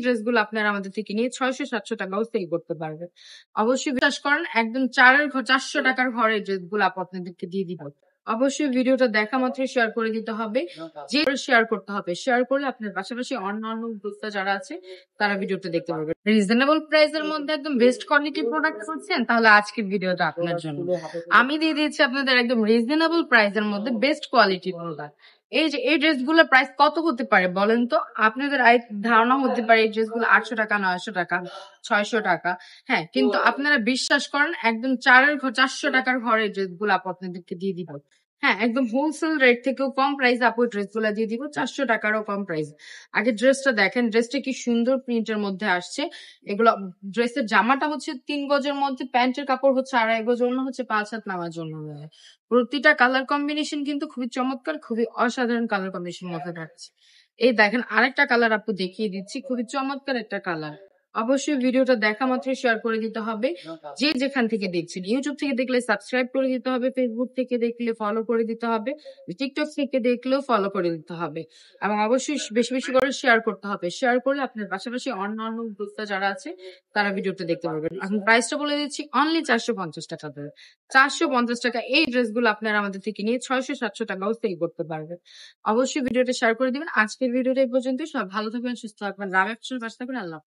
ড্রেসগুলো আপনারা আমাদের থেকে নিয়ে 600-700 টাকাও সেল করতে পারবেন। অবশ্যই বিশ্বাস করেন, একদম 400 টাকার ঘরে ড্রেসগুলো আপনাদেরকে দিয়ে দিব। অবশ্যই ভিডিওটা দেখা মাত্রই শেয়ার করে দিতে হবে, যে শেয়ার করতে হবে। শেয়ার করলে আপনার পাশাপাশি অন্যান্য গ্রুপটা যারা আছে তারা ভিডিওটা দেখতে পারবে। রিজনেবল প্রাইসের মধ্যে একদম বেস্ট কোয়ালিটির প্রোডাক্ট খুঁজছেন, তাহলে আজকের ভিডিওটা আপনার জন্য। আমি দিয়ে দিচ্ছি আপনাদের একদম রিজনেবল প্রাইসের মধ্যে বেস্ট কোয়ালিটির প্রোডাক্ট। এই যে এই ড্রেসগুলোর প্রাইস কত হতে পারে বলেন তো? আপনাদের ধারণা হতে পারে এই ড্রেসগুলো 800 টাকা, 900 টাকা, 600 টাকা। হ্যাঁ, কিন্তু আপনারা বিশ্বাস করেন, একদম 400 টাকার ঘরে ড্রেসগুলো আপনাদেরকে দিয়ে দিব। হ্যাঁ, একদম হোলসেল রেট থেকেও কম প্রাইস আপু ড্রেসগুলো দিয়ে দিব, 400 টাকারও কম প্রাইস। আগে ড্রেসটা দেখেন, ড্রেসটা কি সুন্দর প্রিন্টের মধ্যে আসছে। এগুলো ড্রেসের জামাটা হচ্ছে 3 গজের মধ্যে, প্যান্টের কাপড় হচ্ছে 2.5 গজ, অন্য হচ্ছে 5 হাত নামার জন্য। প্রতিটা কালার কম্বিনেশন কিন্তু খুবই চমৎকার, খুবই অসাধারণ কালার কম্বিনেশন মধ্যে থাকছে। এই দেখেন আরেকটা কালার আপু দেখিয়ে দিচ্ছি, খুবই চমৎকার একটা কালার। অবশ্যই ভিডিওটা দেখা মাত্রই শেয়ার করে দিতে হবে, যে যেখান থেকে দেখছেন। ইউটিউব থেকে দেখলে সাবস্ক্রাইব করে দিতে হবে, ফেসবুক থেকে দেখলে ফলো করে দিতে হবে, টিকটক থেকে দেখলেও ফলো করে দিতে হবে, এবং অবশ্যই বেশি বেশি করে শেয়ার করতে হবে। শেয়ার করলে আপনার পাশাপাশি অন্যান্য গ্রুপটা যারা আছে তারা ভিডিওটা দেখতে পারবেন। এখন প্রাইসটা বলে দিচ্ছি, অনলি 450 টাকা ধরে। 450 টাকা এই ড্রেসগুলো আপনারা আমাদের থেকে নিয়ে 600-700 টাকাও সেল করতে পারবেন। অবশ্যই ভিডিওটা শেয়ার করে দিবেন। আজকের ভিডিওটা এই পর্যন্তই। সব ভালো থাকবেন, সুস্থ থাকবেন, রাবেয়া পাশে থাকবেন। আল্লাহ।